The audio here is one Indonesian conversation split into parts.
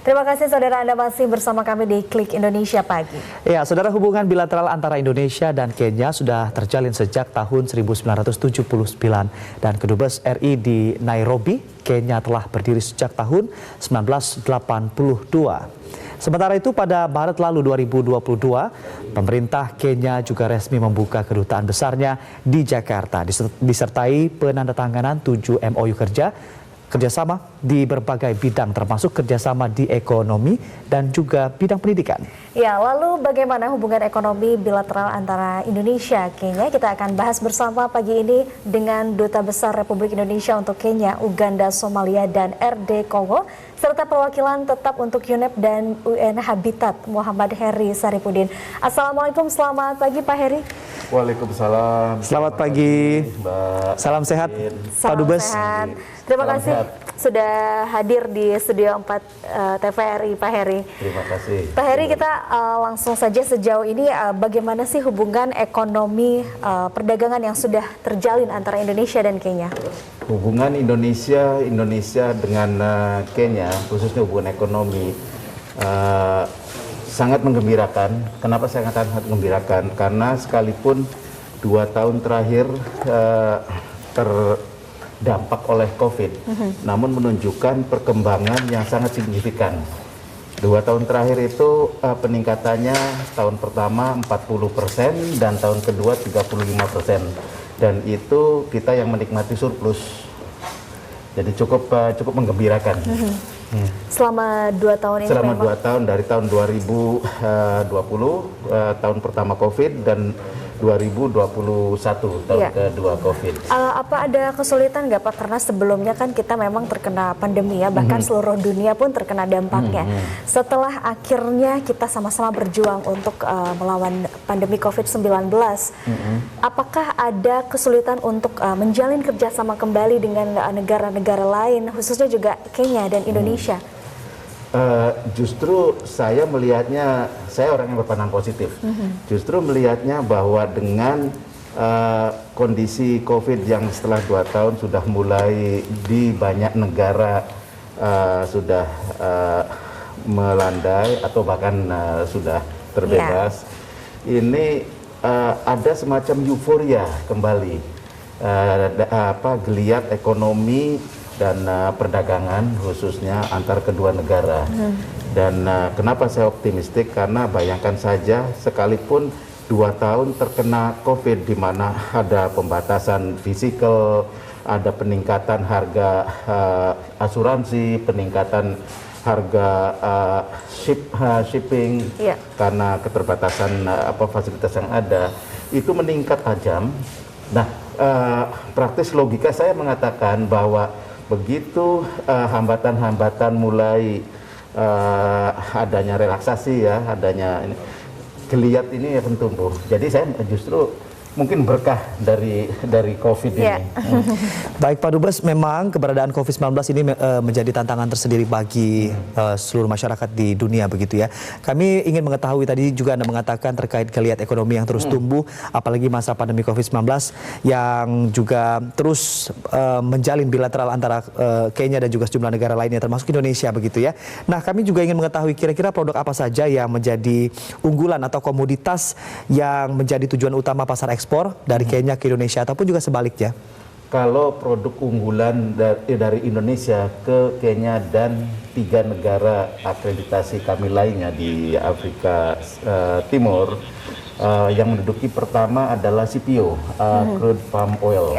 Terima kasih saudara, Anda masih bersama kami di Klik Indonesia Pagi. Ya, saudara, hubungan bilateral antara Indonesia dan Kenya sudah terjalin sejak tahun 1979 dan Kedubes RI di Nairobi, Kenya telah berdiri sejak tahun 1982. Sementara itu pada Maret lalu 2022, pemerintah Kenya juga resmi membuka kedutaan besarnya di Jakarta disertai penandatanganan 7 MOU kerjasama di berbagai bidang termasuk kerjasama di ekonomi dan juga bidang pendidikan. Ya, lalu bagaimana hubungan ekonomi bilateral antara Indonesia Kenya? Kita akan bahas bersama pagi ini dengan Duta Besar Republik Indonesia untuk Kenya, Uganda, Somalia, dan RD Kongo, serta perwakilan tetap untuk UNEP dan UN Habitat, Muhammad Heri Saripudin. Assalamualaikum, selamat pagi Pak Heri. Waalaikumsalam. Selamat pagi, Mbak. Salam sehat, Pak Dubes. Sehat. Terima kasih sudah hadir di Studio 4 TVRI, Pak Heri. Terima kasih. Pak Heri, kita langsung saja sejauh ini bagaimana sih hubungan ekonomi perdagangan yang sudah terjalin antara Indonesia dan Kenya? Hubungan Indonesia dengan Kenya, khususnya hubungan ekonomi, sangat menggembirakan. Kenapa sangat menggembirakan? Karena sekalipun 2 tahun terakhir terdampak oleh COVID, namun menunjukkan perkembangan yang sangat signifikan. 2 tahun terakhir itu peningkatannya tahun pertama 40% dan tahun kedua 35%. Dan itu kita yang menikmati surplus. Jadi cukup menggembirakan. Selama 2 tahun ini Selama memang 2 tahun, dari tahun 2020, tahun pertama COVID, dan 2021, tahun kedua COVID. Apa ada kesulitan nggak Pak? Karena sebelumnya kan kita memang terkena pandemi ya, bahkan seluruh dunia pun terkena dampaknya. Setelah akhirnya kita sama-sama berjuang untuk melawan pandemi COVID-19, apakah ada kesulitan untuk menjalin kerjasama kembali dengan negara-negara lain, khususnya juga Kenya dan Indonesia? Justru saya melihatnya, saya orang yang berpandang positif. Justru melihatnya bahwa dengan kondisi COVID yang setelah 2 tahun sudah mulai di banyak negara sudah melandai atau bahkan sudah terbebas, ini ada semacam euforia kembali, geliat ekonomi dan perdagangan khususnya antar kedua negara. Dan kenapa saya optimistik? Karena bayangkan saja, sekalipun 2 tahun terkena COVID, di mana ada pembatasan fisikal, ada peningkatan harga asuransi, peningkatan harga shipping, karena keterbatasan fasilitas yang ada, itu meningkat tajam. Nah, praktis logika saya mengatakan bahwa begitu hambatan-hambatan mulai adanya relaksasi ya, adanya geliat ini akan tumbuh. Jadi saya justru mungkin berkah dari COVID ini. Baik Pak Dubes, memang keberadaan COVID-19 ini menjadi tantangan tersendiri bagi seluruh masyarakat di dunia begitu ya. Kami ingin mengetahui, tadi juga Anda mengatakan terkait geliat ekonomi yang terus tumbuh, apalagi masa pandemi COVID-19 yang juga terus menjalin bilateral antara Kenya dan juga sejumlah negara lainnya termasuk Indonesia begitu ya. Nah, kami juga ingin mengetahui kira-kira produk apa saja yang menjadi unggulan atau komoditas yang menjadi tujuan utama pasar ekspor dari Kenya ke Indonesia ataupun juga sebaliknya. Kalau produk unggulan dari Indonesia ke Kenya dan 3 negara akreditasi kami lainnya di Afrika Timur, yang menduduki pertama adalah CPO, crude palm oil.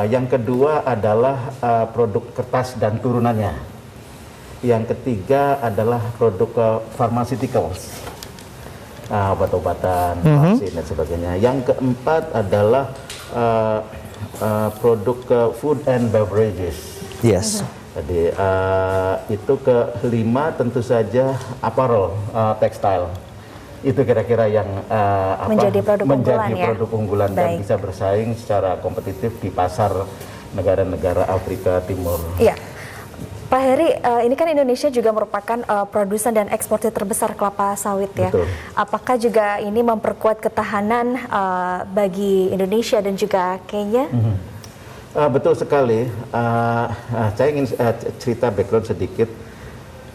Yang kedua adalah produk kertas dan turunannya. Yang ketiga adalah produk pharmaceuticals, obat-obatan, vaksin dan sebagainya. Yang keempat adalah produk food and beverages. Jadi itu kelima tentu saja apparel, tekstil. Itu kira-kira yang menjadi produk unggulan dan bisa bersaing secara kompetitif di pasar negara-negara Afrika Timur. Pak Heri, ini kan Indonesia juga merupakan produsen dan eksportir terbesar kelapa sawit ya. Betul. Apakah juga ini memperkuat ketahanan bagi Indonesia dan juga Kenya? Betul sekali. Saya ingin cerita background sedikit.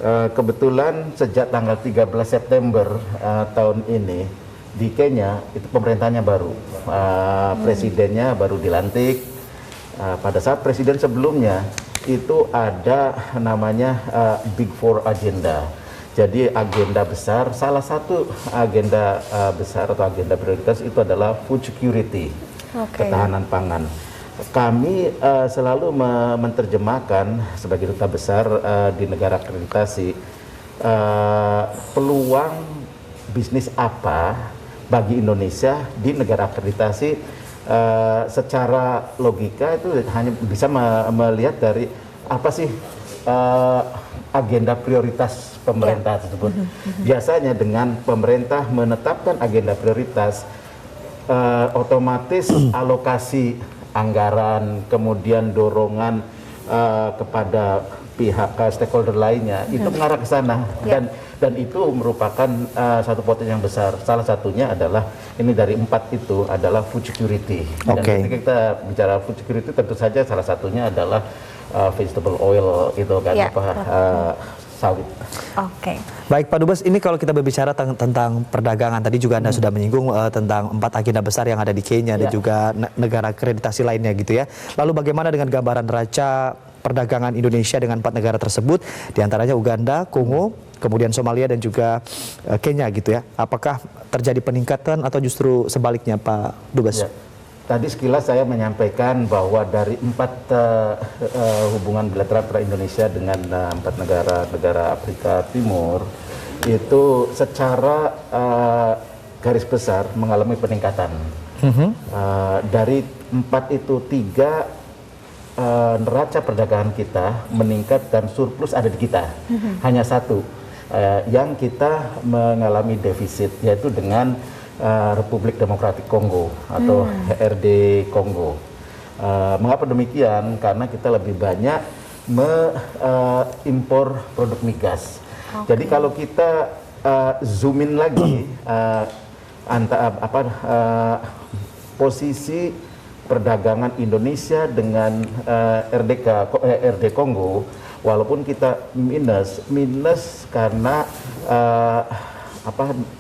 Kebetulan sejak tanggal 13 September tahun ini di Kenya itu pemerintahnya baru, presidennya baru dilantik. Pada saat presiden sebelumnya itu ada namanya Big Four Agenda. Jadi agenda besar, salah satu agenda besar atau agenda prioritas itu adalah food security, ketahanan pangan. Kami selalu menerjemahkan sebagai duta besar di negara akreditasi peluang bisnis apa bagi Indonesia di negara akreditasi. Secara logika itu hanya bisa melihat dari apa sih agenda prioritas pemerintah tersebut. Biasanya dengan pemerintah menetapkan agenda prioritas, otomatis alokasi anggaran, kemudian dorongan kepada pihak stakeholder lainnya itu mengarah ke sana, dan itu merupakan satu potensi yang besar. Salah satunya adalah ini dari 4 itu adalah food security. Dan ketika kita bicara food security tentu saja salah satunya adalah vegetable oil itu kan, sawit. Baik Pak Dubes, ini kalau kita berbicara tentang perdagangan, tadi juga Anda sudah menyinggung tentang 4 agenda besar yang ada di Kenya dan juga negara akreditasi lainnya gitu ya. Lalu bagaimana dengan gambaran neraca perdagangan Indonesia dengan 4 negara tersebut, diantaranya Uganda, Kongo, kemudian Somalia dan juga Kenya gitu ya. Apakah terjadi peningkatan atau justru sebaliknya Pak Dubes? Tadi sekilas saya menyampaikan bahwa dari 4 hubungan bilateral antara Indonesia dengan 4 negara Afrika Timur itu secara garis besar mengalami peningkatan. Dari 4 itu 3 neraca perdagangan kita meningkat dan surplus ada di kita. Hanya 1 yang kita mengalami defisit, yaitu dengan Republik Demokratik Kongo atau RD Kongo. Mengapa demikian? Karena kita lebih banyak mengimpor produk migas. Jadi kalau kita zoom in lagi posisi perdagangan Indonesia dengan RD Kongo, walaupun kita minus karena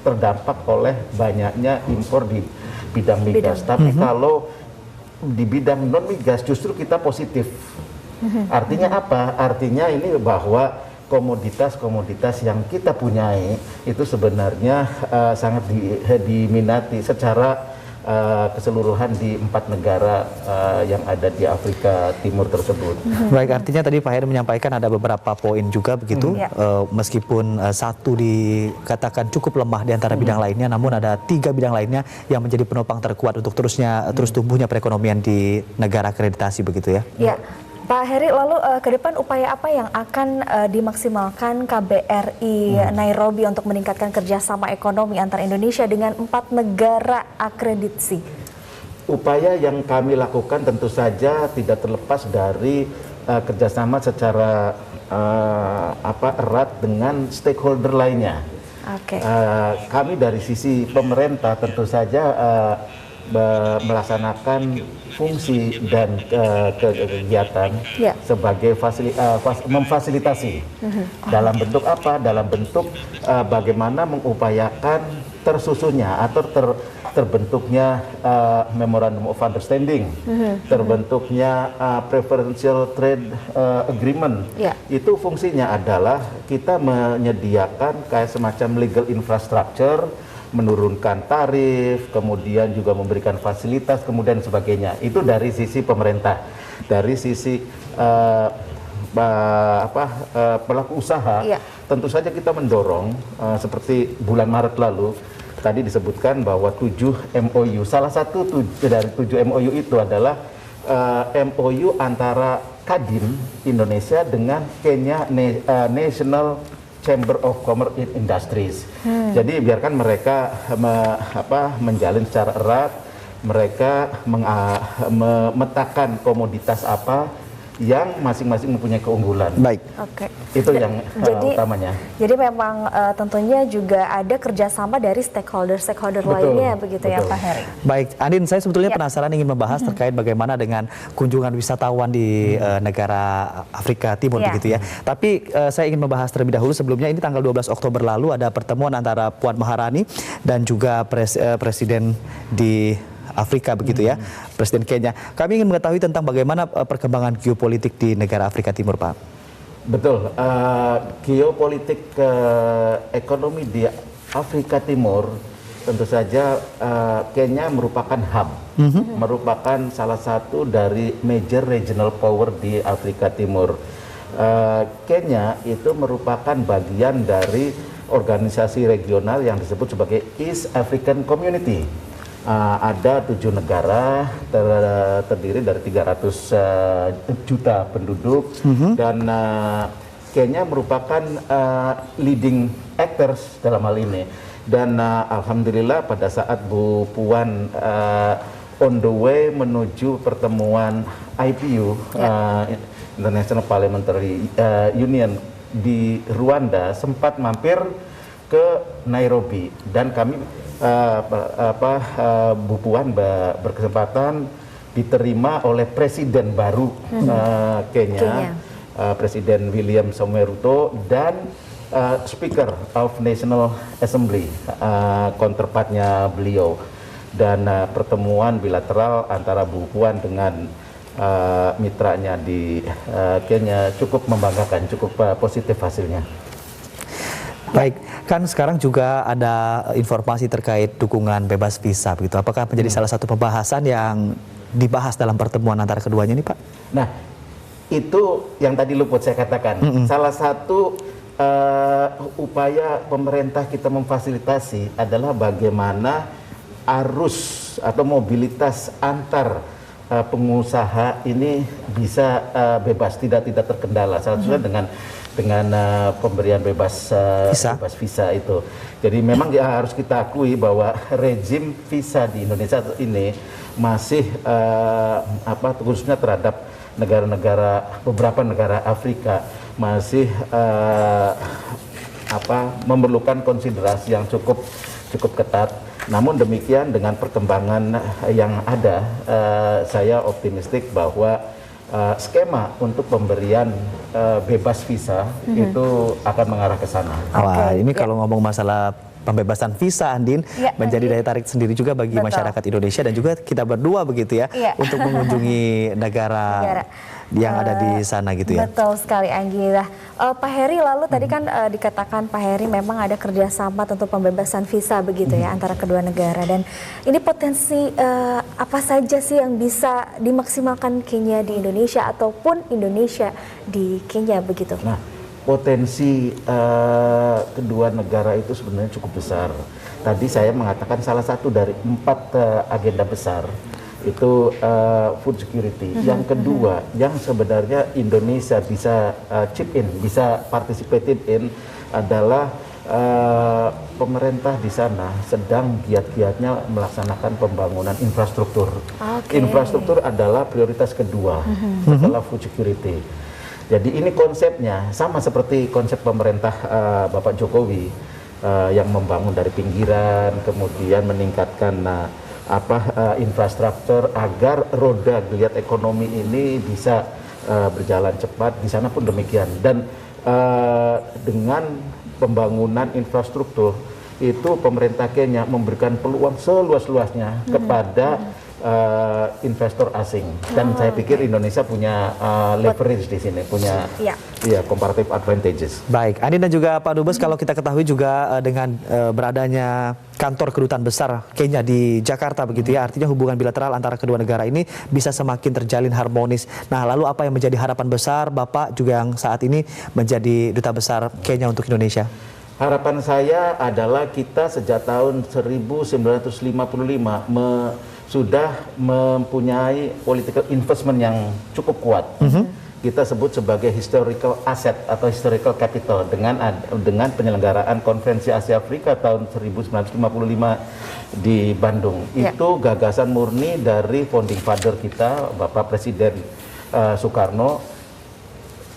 terdampak oleh banyaknya impor di bidang migas. Tapi kalau di bidang non migas justru kita positif. Artinya apa? Artinya ini bahwa komoditas-komoditas yang kita punyai itu sebenarnya sangat diminati secara keseluruhan di 4 negara yang ada di Afrika Timur tersebut. Baik, artinya tadi Pak Heri menyampaikan ada beberapa poin juga begitu, meskipun 1 dikatakan cukup lemah di antara bidang lainnya, namun ada 3 bidang lainnya yang menjadi penopang terkuat untuk terus tumbuhnya perekonomian di negara akreditasi begitu ya. Ya. Pak Heri, lalu ke depan upaya apa yang akan dimaksimalkan KBRI Nairobi untuk meningkatkan kerjasama ekonomi antara Indonesia dengan 4 negara akreditasi? Upaya yang kami lakukan tentu saja tidak terlepas dari kerjasama secara erat dengan stakeholder lainnya. Kami dari sisi pemerintah tentu saja melaksanakan fungsi dan kegiatan sebagai memfasilitasi. Dalam bentuk apa? Dalam bentuk bagaimana mengupayakan tersusunnya atau terbentuknya Memorandum of Understanding, terbentuknya Preferential Trade Agreement. Itu fungsinya adalah kita menyediakan kayak semacam legal infrastructure, menurunkan tarif, kemudian juga memberikan fasilitas, kemudian sebagainya. Itu dari sisi pemerintah. Dari sisi pelaku usaha, tentu saja kita mendorong seperti bulan Maret lalu tadi disebutkan bahwa 7 MOU. Salah satu dari 7 MOU itu adalah MOU antara Kadin Indonesia dengan Kenya National Chamber of Commerce and Industries. Jadi biarkan mereka menjalin secara erat, mereka memetakan komoditas apa yang masing-masing mempunyai keunggulan. Baik. Oke. Itu yang utamanya. Jadi memang tentunya juga ada kerjasama dari stakeholder lainnya begitu ya Pak Heri. Baik, Andin, saya sebetulnya penasaran ingin membahas terkait bagaimana dengan kunjungan wisatawan di negara Afrika Timur begitu ya. Tapi saya ingin membahas terlebih dahulu sebelumnya, ini tanggal 12 Oktober lalu ada pertemuan antara Puan Maharani dan juga Presiden di Afrika begitu ya, Presiden Kenya. Kami ingin mengetahui tentang bagaimana perkembangan geopolitik di negara Afrika Timur, Pak. Betul, geopolitik ekonomi di Afrika Timur tentu saja Kenya merupakan hub, merupakan salah satu dari major regional power di Afrika Timur. Kenya itu merupakan bagian dari organisasi regional yang disebut sebagai East African Community. Ada 7 negara terdiri dari 300 juta penduduk dan Kenya merupakan leading actors dalam hal ini. Dan alhamdulillah pada saat Bu Puan on the way menuju pertemuan IPU International Parliamentary Union di Rwanda sempat mampir ke Nairobi dan kami Bu Puan berkesempatan diterima oleh Presiden baru Kenya. Presiden William Samoei Ruto dan Speaker of National Assembly, counterpartnya beliau, dan pertemuan bilateral antara Bu Puan dengan mitranya di Kenya cukup membanggakan, cukup positif hasilnya. Baik, kan sekarang juga ada informasi terkait dukungan bebas visa begitu. Apakah menjadi salah satu pembahasan yang dibahas dalam pertemuan antara keduanya ini, Pak? Nah, itu yang tadi luput saya katakan. Salah satu upaya pemerintah kita memfasilitasi adalah bagaimana arus atau mobilitas antar pengusaha ini bisa bebas, tidak terkendala. Salah satunya dengan pemberian bebas visa itu. Jadi memang harus kita akui bahwa rezim visa di Indonesia ini masih khususnya terhadap beberapa negara Afrika masih memerlukan konsiderasi yang cukup ketat. Namun demikian dengan perkembangan yang ada, saya optimistik bahwa skema untuk pemberian bebas visa itu akan mengarah ke sana. Wah, ini kalau ngomong masalah pembebasan visa, Andin, menjadi daya tarik sendiri juga bagi masyarakat Indonesia dan juga kita berdua begitu ya, untuk mengunjungi negara yang ada di sana gitu ya. Betul sekali, Anggi. Pak Heri, lalu tadi kan dikatakan Pak Heri memang ada kerjasama untuk pembebasan visa begitu ya antara kedua negara, dan ini potensi apa saja sih yang bisa dimaksimalkan Kenya di Indonesia ataupun Indonesia di Kenya begitu? Nah, potensi kedua negara itu sebenarnya cukup besar. Tadi saya mengatakan salah satu dari 4 agenda besar itu food security. Yang kedua, yang sebenarnya Indonesia bisa chip in, bisa participated in adalah pemerintah di sana sedang giat-giatnya melaksanakan pembangunan infrastruktur. Infrastruktur adalah prioritas kedua setelah food security. Jadi ini konsepnya sama seperti konsep pemerintah Bapak Jokowi yang membangun dari pinggiran, kemudian meningkatkan infrastruktur agar roda geliat ekonomi ini bisa berjalan cepat. Di sana pun demikian. Dan dengan pembangunan infrastruktur itu pemerintah Kenya memberikan peluang seluas-luasnya kepada investor asing, dan saya pikir Indonesia punya leverage di sini, punya comparative advantages. Baik, Andin dan juga Pak Dubes, kalau kita ketahui juga dengan beradanya kantor kedutaan besar Kenya di Jakarta begitu ya, artinya hubungan bilateral antara kedua negara ini bisa semakin terjalin harmonis. Nah, lalu apa yang menjadi harapan besar Bapak juga yang saat ini menjadi duta besar Kenya untuk Indonesia? Harapan saya adalah kita sejak tahun 1955 sudah mempunyai political investment yang cukup kuat. Kita sebut sebagai historical asset atau historical capital dengan penyelenggaraan konferensi Asia Afrika tahun 1955 di Bandung. Itu gagasan murni dari founding father kita, Bapak Presiden Soekarno,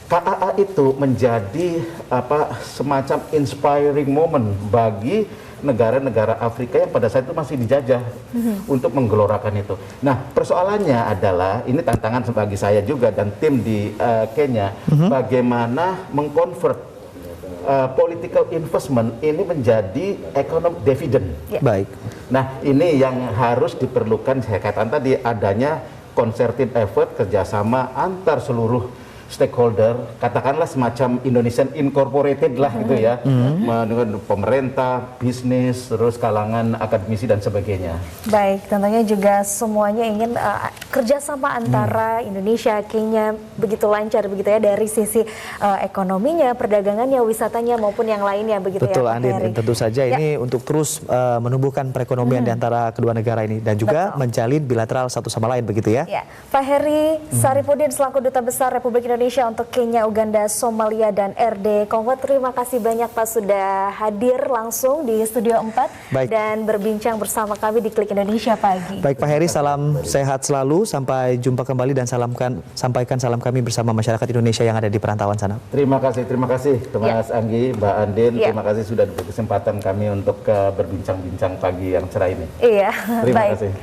KAA itu menjadi semacam inspiring moment bagi negara-negara Afrika yang pada saat itu masih dijajah untuk menggelorakan itu. Nah, persoalannya adalah ini tantangan bagi saya juga dan tim di Kenya, bagaimana mengkonvert political investment ini menjadi economic dividend. Baik. Nah, ini yang harus diperlukan, saya katakan tadi, adanya concerted effort, kerjasama antar seluruh stakeholder, katakanlah semacam Indonesian Incorporated lah gitu ya, dengan pemerintah, bisnis, terus kalangan akademisi dan sebagainya. Baik, tentunya juga semuanya ingin kerjasama antara Indonesia, Kenya begitu lancar begitu ya dari sisi ekonominya, perdagangannya, wisatanya maupun yang lainnya begitu. Betul, ya. Betul, Andin. Tentu saja ini untuk terus menumbuhkan perekonomian di antara kedua negara ini dan juga menjalin bilateral satu sama lain begitu ya. Ya, Pak Heri Saripudin selaku Duta Besar Republik Indonesia untuk Kenya, Uganda, Somalia, dan RD Kongo. Terima kasih banyak Pak sudah hadir langsung di Studio 4 dan berbincang bersama kami di Klik Indonesia Pagi. Baik Pak Heri, salam sehat selalu, sampai jumpa kembali dan sampaikan salam kami bersama masyarakat Indonesia yang ada di perantauan sana. Terima kasih Mas Anggi, Mbak Andin, terima kasih sudah diberi kesempatan kami untuk berbincang-bincang pagi yang cerah ini. Iya, terima kasih.